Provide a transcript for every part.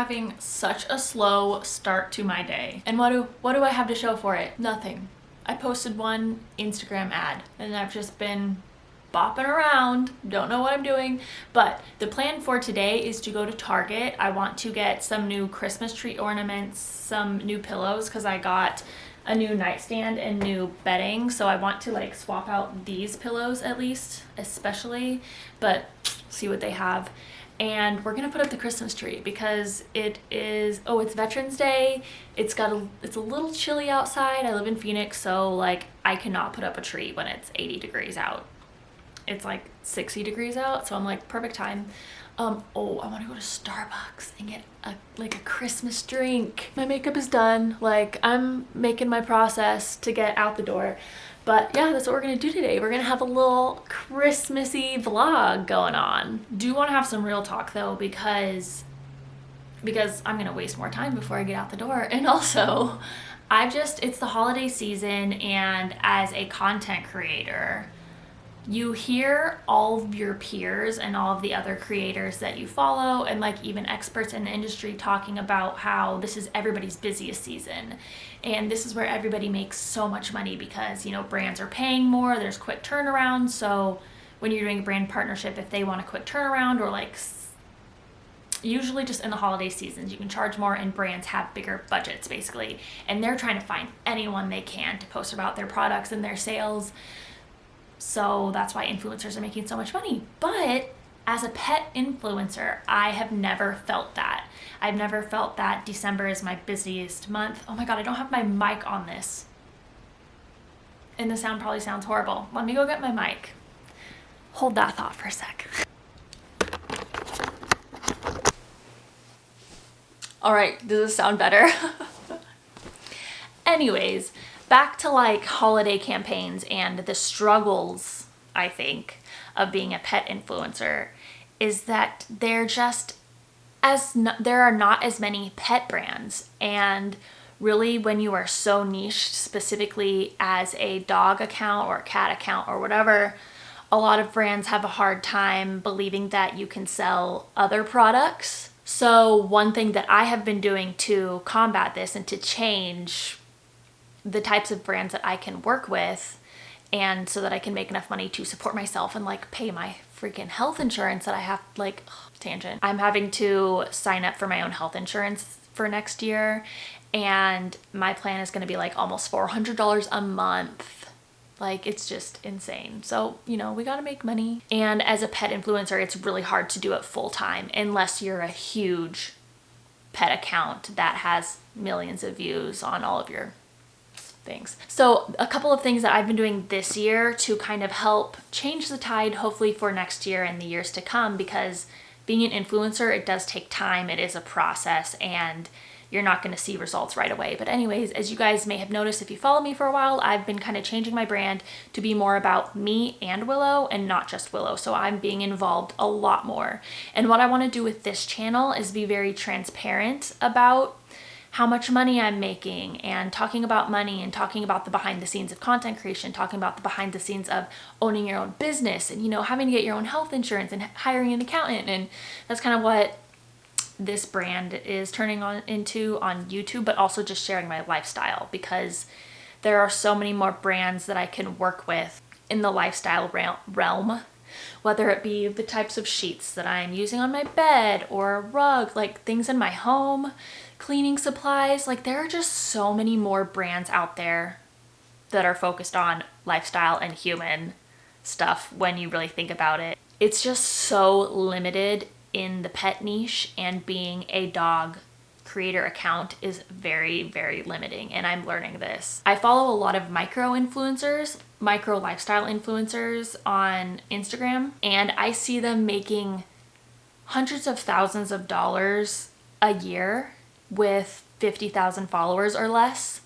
having such a slow start to my day. And what do I have to show for it? Nothing. I posted one Instagram ad and I've just been bopping around, don't know what I'm doing. But the plan for today is to go to Target. I want to get some new Christmas tree ornaments, some new pillows, because I got a new nightstand and new bedding, so I want to like swap out these pillows at least, especially, but see what they have. And we're gonna put up the Christmas tree because it's Veterans Day. It's a little chilly outside. I live in Phoenix, so like I cannot put up a tree when it's 80 degrees out. It's like 60 degrees out, so I'm like, perfect time. I want to go to Starbucks and get a Christmas drink. My makeup is done. Like, I'm making my process to get out the door. But yeah, that's what we're gonna do today. We're gonna have a little Christmassy vlog going on. Do want to have some real talk though, because I'm gonna waste more time before I get out the door. And also, it's the holiday season, and as a content creator, you hear all of your peers and all of the other creators that you follow and like even experts in the industry talking about how this is everybody's busiest season. And this is where everybody makes so much money because, you know, brands are paying more, there's quick turnaround. So when you're doing a brand partnership, if they want a quick turnaround, or like usually just in the holiday seasons, you can charge more and brands have bigger budgets basically. And they're trying to find anyone they can to post about their products and their sales. So that's why influencers are making so much money. But as a pet influencer, I have never felt that. I've never felt that December is my busiest month. Oh my God, I don't have my mic on this. And the sound probably sounds horrible. Let me go get my mic. Hold that thought for a sec. All right, does this sound better? Anyways, back to like holiday campaigns and the struggles, I think, of being a pet influencer is that there are not as many pet brands. And really, when you are so niched specifically as a dog account or a cat account or whatever, a lot of brands have a hard time believing that you can sell other products. So one thing that I have been doing to combat this and to change the types of brands that I can work with, and so that I can make enough money to support myself and like pay my freaking health insurance that I have, tangent. I'm having to sign up for my own health insurance for next year, and my plan is going to be like almost $400 a month. Like, it's just insane. So, you know, we got to make money. And as a pet influencer, it's really hard to do it full time unless you're a huge pet account that has millions of views on all of your things. So a couple of things that I've been doing this year to kind of help change the tide, hopefully for next year and the years to come, because being an influencer, it does take time. It is a process, and you're not going to see results right away. But anyways, as you guys may have noticed if you follow me for a while, I've been kind of changing my brand to be more about me and Willow and not just Willow. So I'm being involved a lot more. And what I want to do with this channel is be very transparent about how much money I'm making, and talking about money, and talking about the behind the scenes of content creation, talking about the behind the scenes of owning your own business, and, you know, having to get your own health insurance and hiring an accountant. And that's kind of what this brand is turning into on YouTube, but also just sharing my lifestyle, because there are so many more brands that I can work with in the lifestyle realm, whether it be the types of sheets that I'm using on my bed, or a rug, like things in my home, cleaning supplies. Like, there are just so many more brands out there that are focused on lifestyle and human stuff when you really think about it. It's just so limited in the pet niche, and being a dog creator account is very, very limiting, and I'm learning this. I follow a lot of micro lifestyle influencers on Instagram, and I see them making hundreds of thousands of dollars a year with 50,000 followers or less.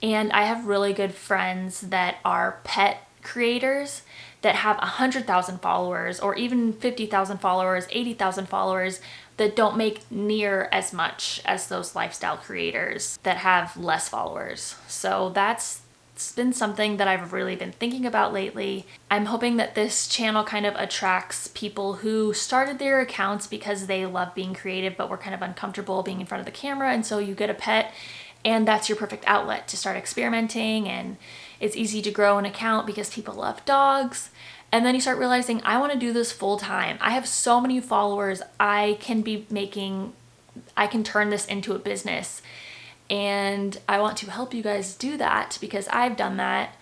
And I have really good friends that are pet creators that have 100,000 followers, or even 50,000 followers, 80,000 followers, that don't make near as much as those lifestyle creators that have less followers. So that's it's been something that I've really been thinking about lately. I'm hoping that this channel kind of attracts people who started their accounts because they love being creative but were kind of uncomfortable being in front of the camera, and so you get a pet and that's your perfect outlet to start experimenting, and it's easy to grow an account because people love dogs. And then you start realizing, I want to do this full time. I have so many followers. I can turn this into a business. And I want to help you guys do that because I've done that.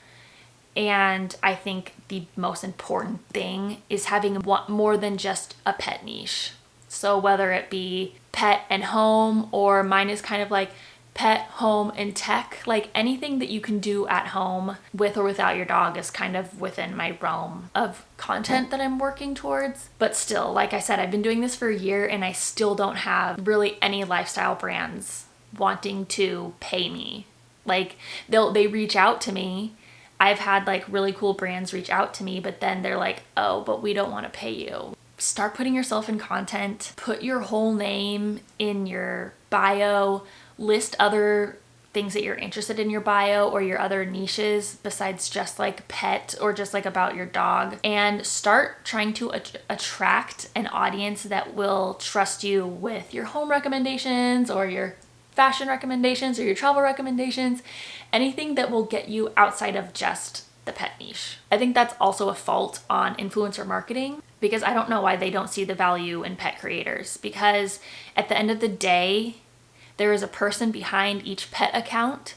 And I think the most important thing is having more than just a pet niche. So whether it be pet and home, or mine is kind of like pet, home, and tech, like anything that you can do at home with or without your dog is kind of within my realm of content that I'm working towards. But still, like I said, I've been doing this for a year and I still don't have really any lifestyle brands wanting to pay me. Like they reach out to me. I've had like really cool brands reach out to me, but then they're like, oh, but we don't want to pay you. Start putting yourself in content, put your whole name in your bio, list other things that you're interested in your bio or your other niches besides just like pet or just like about your dog, and start trying to attract an audience that will trust you with your home recommendations or your fashion recommendations or your travel recommendations, anything that will get you outside of just the pet niche. I think that's also a fault on influencer marketing, because I don't know why they don't see the value in pet creators, because at the end of the day, there is a person behind each pet account.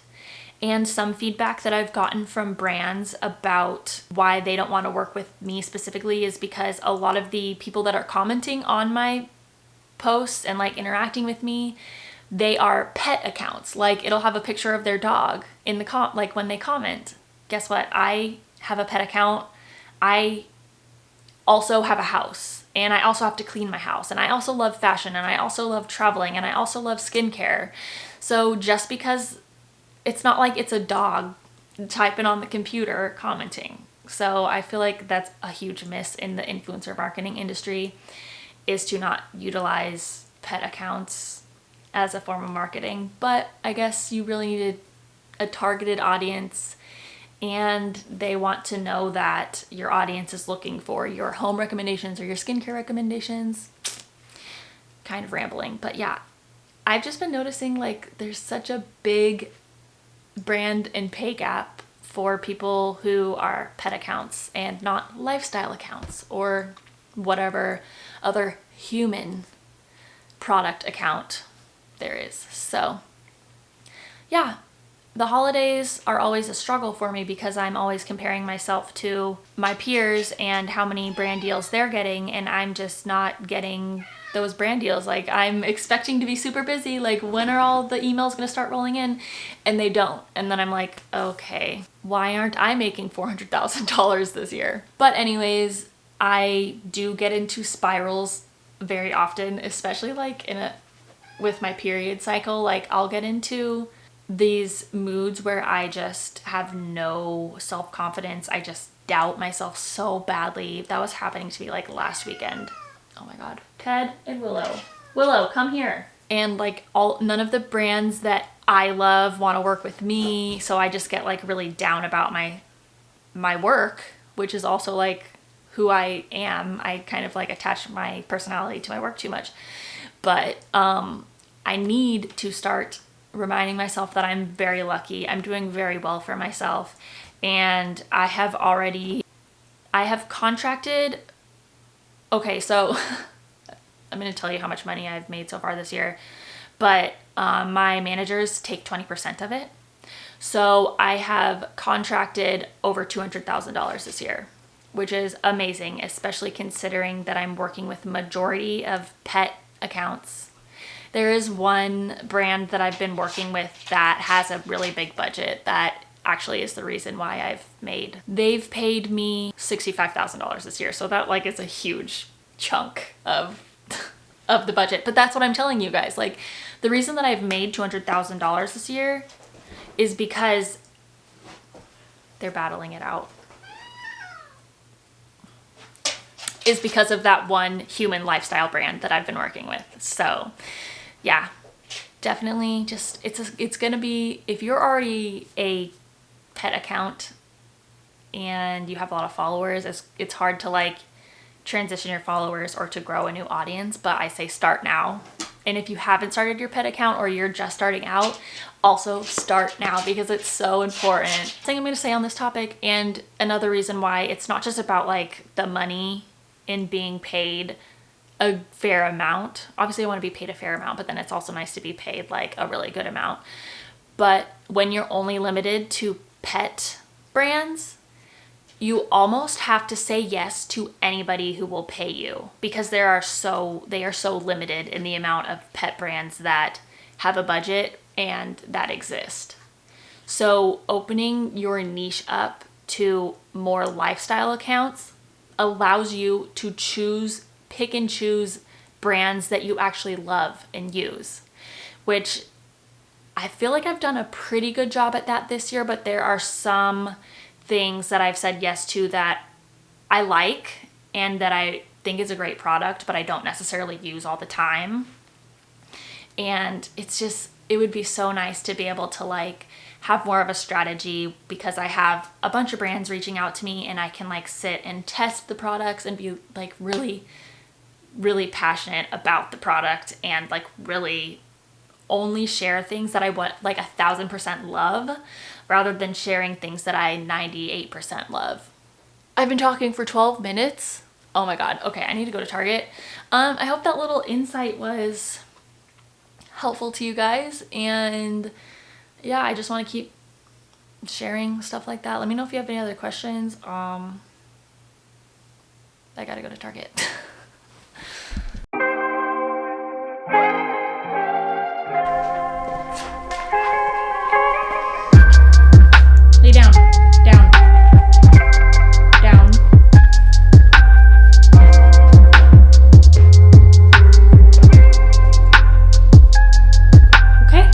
And some feedback that I've gotten from brands about why they don't want to work with me specifically is because a lot of the people that are commenting on my posts and like interacting with me, they are pet accounts. Like it'll have a picture of their dog in the like when they comment. Guess what? I have a pet account. I also have a house, and I also have to clean my house, and I also love fashion, and I also love traveling, and I also love skincare. So just because it's not like it's a dog typing on the computer commenting. So I feel like that's a huge miss in the influencer marketing industry, is to not utilize pet accounts as a form of marketing. But I guess you really needed a targeted audience, and they want to know that your audience is looking for your home recommendations or your skincare recommendations. Kind of rambling, but yeah, I've just been noticing like there's such a big brand and pay gap for people who are pet accounts and not lifestyle accounts or whatever other human product account there is. So yeah, the holidays are always a struggle for me because I'm always comparing myself to my peers and how many brand deals they're getting, and I'm just not getting those brand deals. Like I'm expecting to be super busy, like when are all the emails gonna start rolling in, and they don't. And then I'm like, okay, why aren't I making $400,000 this year? But anyways, I do get into spirals very often, especially like with my period cycle. Like I'll get into these moods where I just have no self-confidence. I just doubt myself so badly. That was happening to me like last weekend. Oh my God. Ted and Willow. Willow, come here. And like none of the brands that I love want to work with me. So I just get like really down about my work, which is also like who I am. I kind of like attach my personality to my work too much. But I need to start reminding myself that I'm very lucky. I'm doing very well for myself. And I have contracted. Okay, so I'm going to tell you how much money I've made so far this year, but my managers take 20% of it. So I have contracted over $200,000 this year, which is amazing, especially considering that I'm working with majority of pet accounts. There is one brand that I've been working with that has a really big budget that actually is the reason why they've paid me $65,000 this year. So that like is a huge chunk of the budget. But that's what I'm telling you guys. Like the reason that I've made $200,000 this year is because they're battling it out. Is because of that one human lifestyle brand that I've been working with. So yeah, definitely just, it's gonna be, if you're already a pet account and you have a lot of followers, it's hard to like transition your followers or to grow a new audience, but I say start now. And if you haven't started your pet account or you're just starting out, also start now because it's so important. Thing I'm going to say on this topic, and another reason why it's not just about like the money in being paid a fair amount. Obviously I want to be paid a fair amount, but then it's also nice to be paid like a really good amount. But when you're only limited to pet brands, you almost have to say yes to anybody who will pay you because they are so limited in the amount of pet brands that have a budget and that exist. So opening your niche up to more lifestyle accounts allows you to pick and choose brands that you actually love and use, which I feel like I've done a pretty good job at that this year, but there are some things that I've said yes to that I like and that I think is a great product, but I don't necessarily use all the time. And it would be so nice to be able to like have more of a strategy because I have a bunch of brands reaching out to me and I can like sit and test the products and be like really, really passionate about the product and like really only share things that I want like 1,000% love rather than sharing things that I 98% love. I've been talking for 12 minutes. Oh my God. Okay, I need to go to Target. I hope that little insight was helpful to you guys. And yeah, I just want to keep sharing stuff like that. Let me know if you have any other questions. I gotta go to Target. Lay down, down, down. Okay.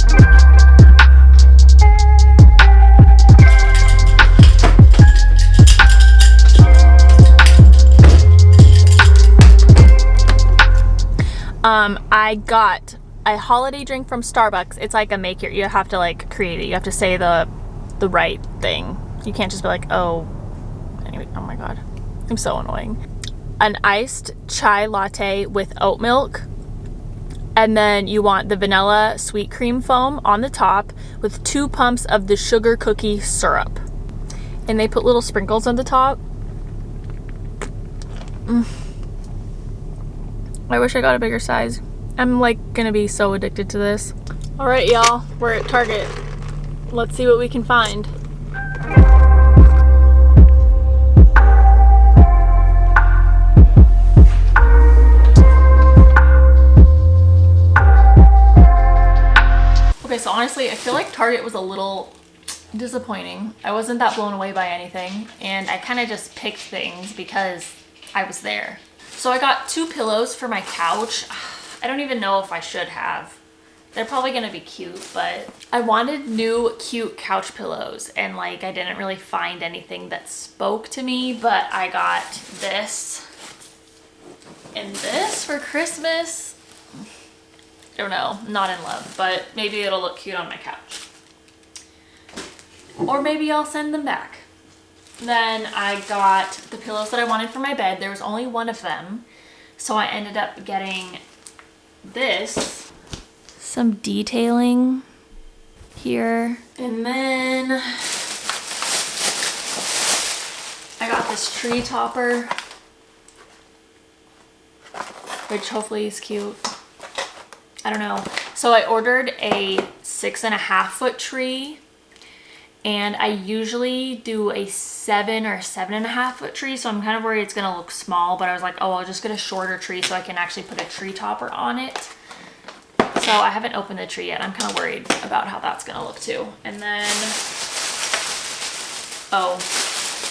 I got a holiday drink from Starbucks. It's like you have to like create it. You have to say the right thing. You can't just be like, oh, anyway, oh my God, I'm so annoying. An iced chai latte with oat milk, and then you want the vanilla sweet cream foam on the top with 2 pumps of the sugar cookie syrup, and they put little sprinkles on the top. I wish I got a bigger size. I'm like gonna be so addicted to this. All right, y'all, we're at Target. Let's see what we can find. Okay, so honestly, I feel like Target was a little disappointing. I wasn't that blown away by anything, and I kind of just picked things because I was there. So I got 2 pillows for my couch. I don't even know if I should have. They're probably gonna be cute, but I wanted new cute couch pillows and like I didn't really find anything that spoke to me, but I got this and this for Christmas. I don't know, not in love, but maybe it'll look cute on my couch. Or maybe I'll send them back. Then I got the pillows that I wanted for my bed. There was only one of them, so I ended up getting this. Some detailing here. And then I got this tree topper, which hopefully is cute. I don't know. So I ordered a 6.5 foot tree, and I usually do a 7 or 7.5 foot tree. So I'm kind of worried it's gonna look small, but I was like, oh, I'll just get a shorter tree so I can actually put a tree topper on it. So I haven't opened the tree yet. I'm kind of worried about how that's gonna look too. And then, oh,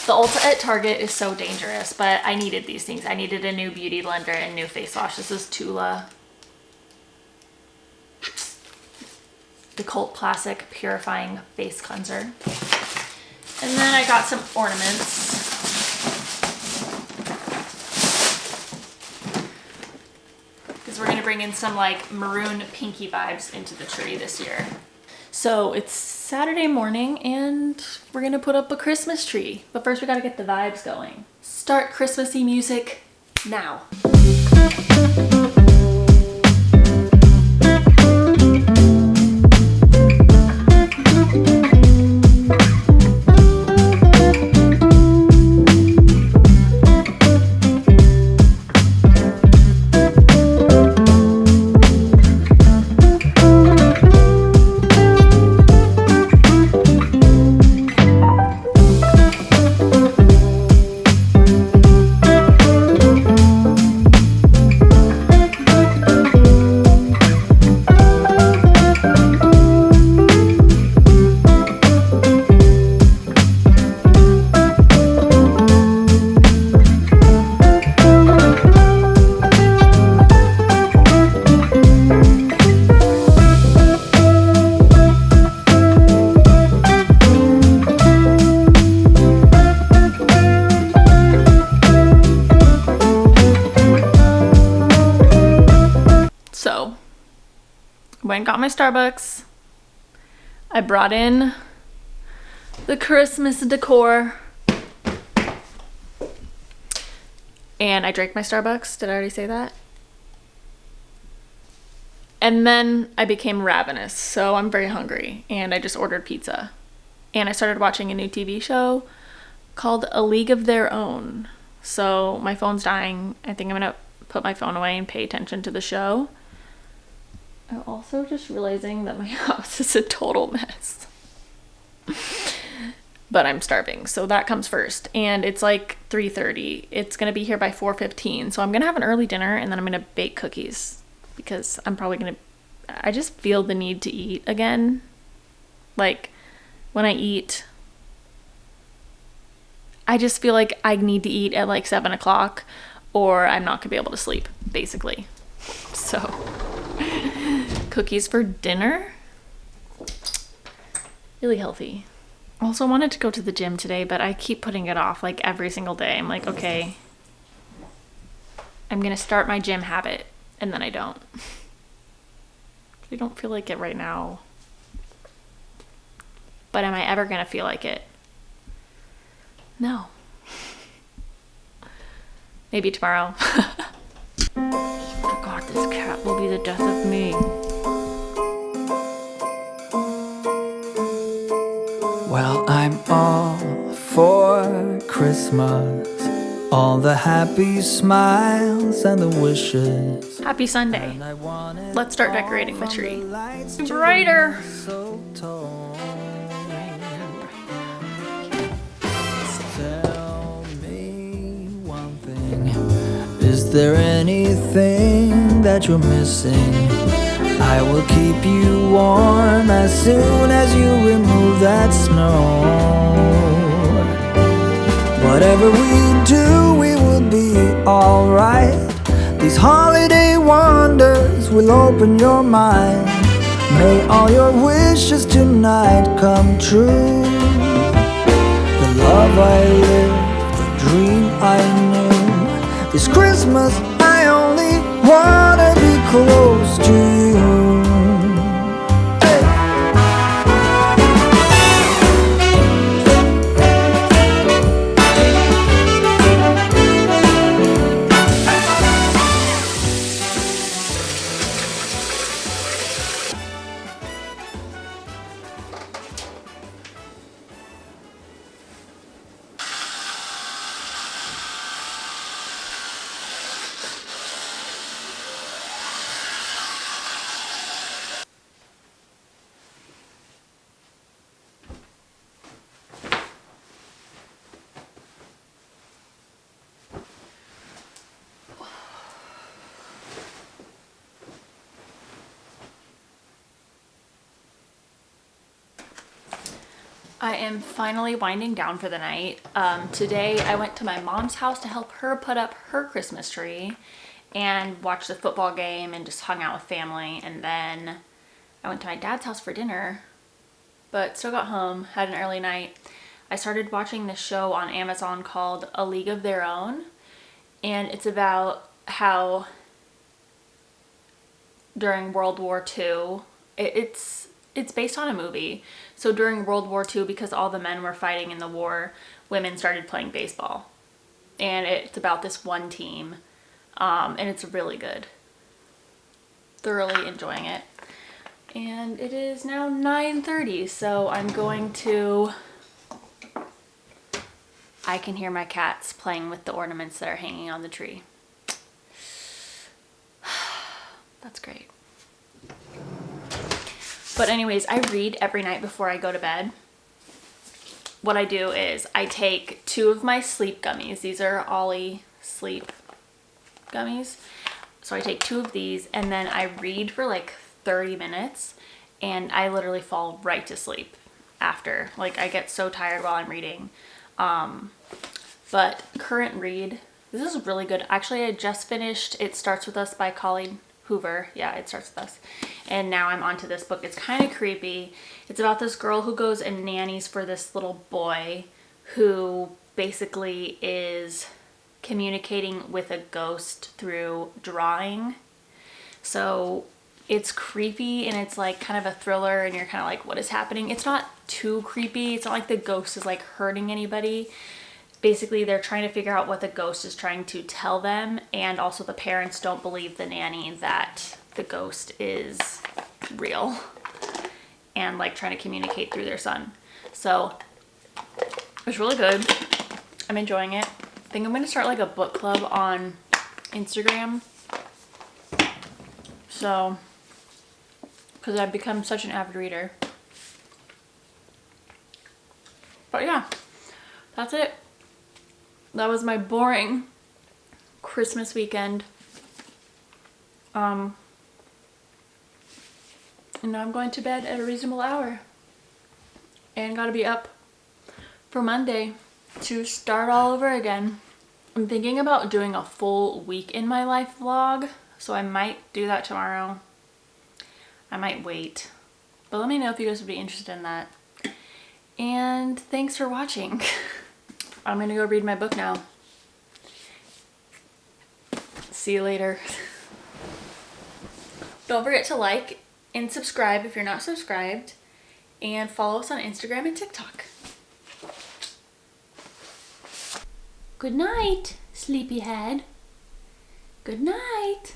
the Ulta at Target is so dangerous, but I needed these things. I needed a new beauty blender and new face wash. This is Tula, the cult classic purifying face cleanser. And then I got some ornaments. We're gonna bring in some like maroon pinky vibes into the tree this year. So it's Saturday morning and we're gonna put up a Christmas tree. But first we gotta get the vibes going. Start Christmassy music now. So, went and got my Starbucks. I brought in the Christmas decor. And I drank my Starbucks. Did I already say that? And then I became ravenous, so I'm very hungry. And I just ordered pizza. And I started watching a new TV show called A League of Their Own. So my phone's dying. I think I'm gonna put my phone away and pay attention to the show. I'm also just realizing that my house is a total mess. But I'm starving, so that comes first. And it's like 3:30. It's gonna be here by 4:15. So I'm gonna have an early dinner and then I'm gonna bake cookies because I just feel the need to eat again. Like when I eat, I just feel like I need to eat at like 7 o'clock or I'm not gonna be able to sleep, basically. So cookies for dinner? Really healthy. Also wanted to go to the gym today, but I keep putting it off like every single day. I'm like, okay, I'm gonna start my gym habit, and then I don't. I don't feel like it right now. But am I ever gonna feel like it? No. Maybe tomorrow. Oh God, this cat will be the death of me. Well, I'm all for Christmas, all the happy smiles and the wishes. Happy Sunday. And I want it Let's start all decorating the from tree. lights to Brighter. the mistletoe. Tell me one thing, is there anything that you're missing? I will keep you warm as soon as you remove that snow. Whatever we do, we will be alright. These holiday wonders will open your mind. May all your wishes tonight come true. The love I lived, the dream I knew. This Christmas I only wanna be close to you. I am finally winding down for the night. Today I went to my mom's house to help her put up her Christmas tree and watch the football game and just hung out with family. And then I went to my dad's house for dinner, but still got home, had an early night. I started watching this show on Amazon called A League of Their Own, and it's about how during World War II, it's it's based on a movie. So during World War II, because all the men were fighting in the war, women started playing baseball. And it's about this one team. And it's really good. Thoroughly enjoying it. And it is now 9:30, so I'm going to... I can hear my cats playing with the ornaments that are hanging on the tree. That's great. But anyways, I read every night before I go to bed. What I do is I take 2 of my sleep gummies. These are Ollie sleep gummies. So I take 2 of these and then I read for like 30 minutes and I literally fall right to sleep after. Like I get so tired while I'm reading. But current read, this is really good. Actually, I just finished It Starts With Us by Colleen Hoover. Yeah, It Starts With Us. And now I'm onto this book. It's kind of creepy. It's about this girl who goes and nannies for this little boy who basically is communicating with a ghost through drawing. So it's creepy and it's like kind of a thriller and you're kind of like, what is happening? It's not too creepy. It's not like the ghost is like hurting anybody. Basically, they're trying to figure out what the ghost is trying to tell them, and also the parents don't believe the nanny that the ghost is real and like trying to communicate through their son. So it's really good. I'm enjoying it. I think I'm going to start like a book club on Instagram. So, because I've become such an avid reader. But yeah, that's it. That was my boring Christmas weekend. And now I'm going to bed at a reasonable hour. And gotta be up for Monday to start all over again. I'm thinking about doing a full week in my life vlog. So I might do that tomorrow. I might wait. But let me know if you guys would be interested in that. And thanks for watching. I'm gonna go read my book now. See you later. Don't forget to like and subscribe if you're not subscribed. And follow us on Instagram and TikTok. Good night, sleepyhead. Good night.